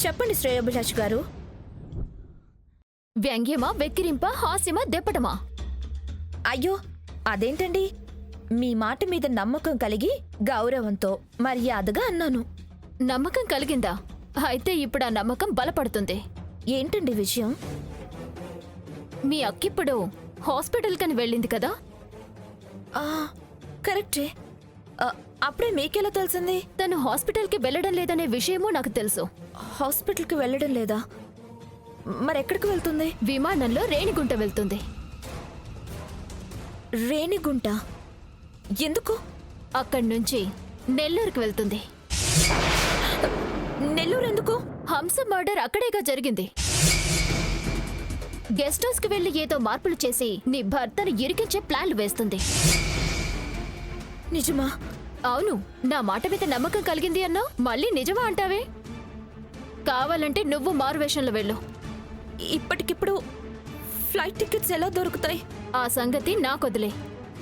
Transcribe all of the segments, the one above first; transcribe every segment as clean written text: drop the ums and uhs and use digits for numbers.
చెప్పండి శ్రేయోభిలాష్ గారు. వ్యంగ్యమా, వెక్కిరింపా, హాస్యమా, దెప్పటమా? అయ్యో అదేంటండి, మీ మాట మీద నమ్మకం కలిగి గౌరవంతో మర్యాదగా అన్నాను. నమ్మకం కలిగిందా? అయితే ఇప్పుడు ఆ నమ్మకం బలపడుతుంది. ఏంటండి విషయం? మీ అక్కిప్పుడు హాస్పిటల్ కని వెళ్ళింది కదా? కరెక్టే. అప్పుడే మీకెలా తెలిసింది? తను హాస్పిటల్కి వెళ్ళడం లేదనే విషయమూ నాకు తెలుసు. హాస్పిటల్కి వెళ్ళడం లేదా? మరెక్కడికి వెళ్తుంది? విమానంలో రేణిగుంట వెళ్తుంది. రేణిగుంట ఎందుకు? అక్కడి నుంచి నెల్లూరుకి వెళ్తుంది. నెల్లూరు ఎందుకు? హంస మర్డర్ అక్కడేగా జరిగింది. గెస్ట్ హౌస్ కి వెళ్లి ఏదో మార్పులు చేసి నీ భర్తను ఇరికించే ప్లాన్లు వేస్తుంది. నిజమా? అవును, నా మాట మీద నమ్మకం కలిగింది అన్నావు, మళ్ళీ నిజమా అంటావే? కావాలంటే నువ్వు మారువేషంలో వెళ్ళు. ఇప్పటికిప్పుడు ఫ్లైట్ టికెట్స్ ఎలా దొరుకుతాయి? ఆ సంగతి నాకొదిలే.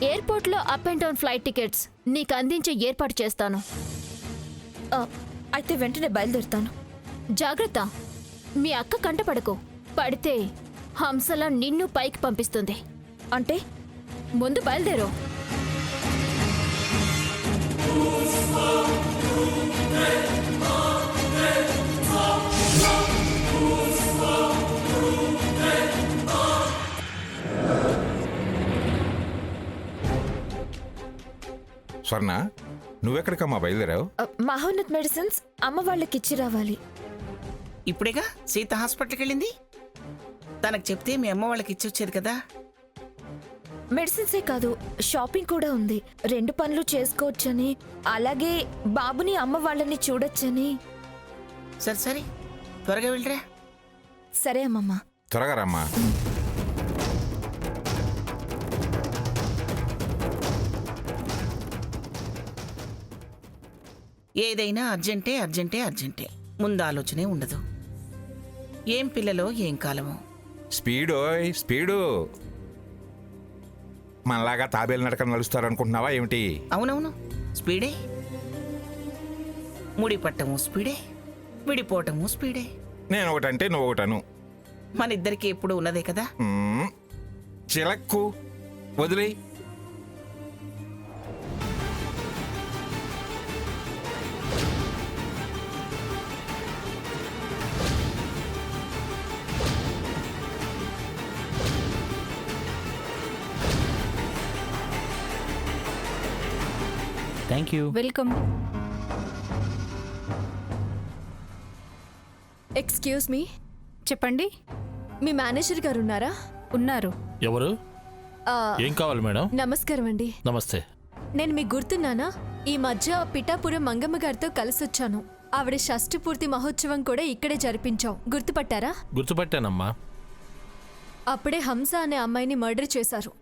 ఎయిర్పోర్ట్లో up and down flight tickets నీకు అందించే ఏర్పాటు చేస్తాను. అయితే వెంటనే బయలుదేరుతాను. జాగ్రత్త, మీ అక్క కంటపడకు. పడితే హంసలా నిన్ను పైకి పంపిస్తుంది. అంటే ముందు బయలుదేరు. స్వర్ణ, నువ్వెక్కడికమ్మా బయలుదేరావు? మహోన్నత్ మెడిసిన్స్ అమ్మ వాళ్ళకి ఇచ్చి రావాలి. ఇప్పుడేగా సీత హాస్పిటల్కి వెళ్ళింది. తనకు చెప్తే మీ అమ్మ వాళ్ళకి ఇచ్చొచ్చేది కదా. మెడిసిన్సే కాదు, షాపింగ్ కూడా ఉంది. 2 పనులు చేసుకోవచ్చని, అలాగే బాబుని అమ్మ వాళ్ళని చూడొచ్చని. సరే సరే, త్వరగా వెళ్ళరా. సరే అమ్మమ్మ. త్వరగా రమ్మా. ఏదైనా అర్జెంటే అర్జెంటే అర్జెంటే, ముందు ఆలోచనే ఉండదు. ఏం పిల్లలో ఏం కాలమో. స్పీడోయ్ స్పీడు. మనలాగా తాబేలు నడక నడుస్తారనుకుంటున్నావా ఏమిటి? అవునవును, స్పీడే. ముడి పట్టము స్పీడే, విడిపోవటము స్పీడే. నేను ఒకటంటే నువ్వు ఒకటను. మన ఇద్దరికి ఎప్పుడు ఉన్నదే కదా. చిలక్కు వదిలే. Thank you. Welcome. Excuse me, చెప్పండి. మీ మేనేజర్ గారు ఉన్నారా? ఉన్నారు. ఎవరు? ఆ, ఏం కావాలి మేడం? నమస్కారం అండి. నమస్తే. నేను మీకు గుర్తున్నానా? ఈ మధ్య పిఠాపురం మంగమ్మ గారితో కలిసొచ్చాను. ఆవిడ షష్ఠి పూర్తి మహోత్సవం కూడా ఇక్కడే జరిపించాం. గుర్తుపట్టారా? గుర్తుపట్టానమ్మా. అప్పుడే హంస అనే అమ్మాయిని మర్డర్ చేశారు.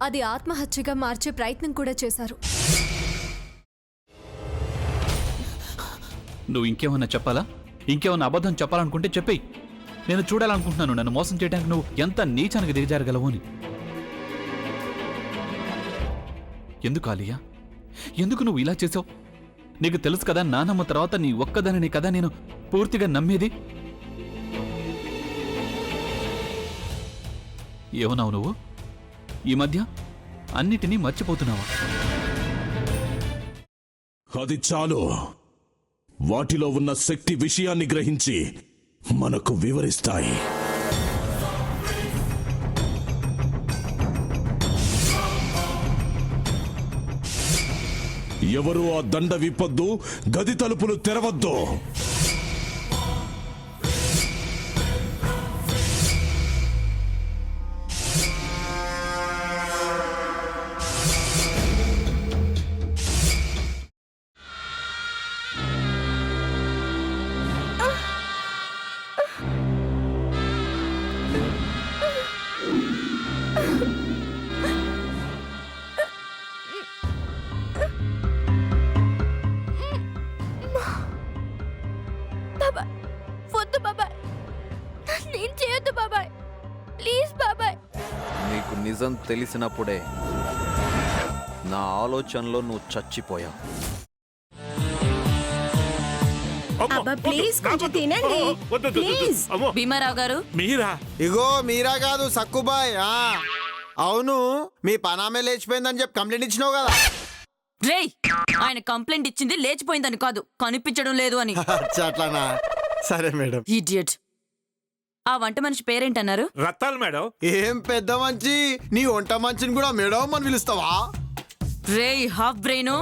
అది ఆత్మహత్యగా మార్చే ప్రయత్నం కూడా చేశారు. నువ్వు ఇంకేమన్నా చెప్పాలా? ఇంకేమన్నా అబద్ధం చెప్పాలనుకుంటే చెప్పేయి. నేను చూడాలనుకుంటున్నాను నన్ను మోసం చేయడానికి నువ్వు ఎంత నీచానికి దిగజారగలవు అని. ఎందుకు ఆలియా, ఎందుకు నువ్వు ఇలా చేసావు? నీకు తెలుసు కదా నానమ్మ తర్వాత నీ ఒక్కదానిని కదా నేను పూర్తిగా నమ్మేది. ఏమన్నావు నువ్వు? ఈ మధ్య అన్నిటినీ మర్చిపోతున్నావా? అది చాలు. వాటిలో ఉన్న శక్తి విషయాన్ని గ్రహించి మనకు వివరిస్తాయి. ఎవరు ఆ దండ విప్పొద్దు, గది తలుపులు తెరవద్దు. నీకు నిజం తెలిసినప్పుడే నా ఆలోచనలో నువ్వు చచ్చిపోయావు. అబ్బా ప్లీజ్ కొంచెం తినండి ప్లీజ్. భీమారావు గారు మీరా? ఇగో మీరా కాదు సక్కుబాయ్. అవును, మీ పనామే లేచిపోయిందని చెప్పి కంప్లైంట్ ఇచ్చినావు కదా. రేయ్, ఆయన కంప్లైంట్ ఇచ్చింది లేచిపోయిందని కాదు, కనిపించడం లేదు అని. అచ్చా, అట్లానా? సరే మేడం. ఇడియట్. ఆ వంట మనిషి పేరేంటన్నారు? రత్తాలు మేడం. ఏం పెద్ద మంచి, నీ వంట మంచిని కూడా మేడం అని పిలుస్తావా? రేయ్ హాఫ్ బ్రెయిన్,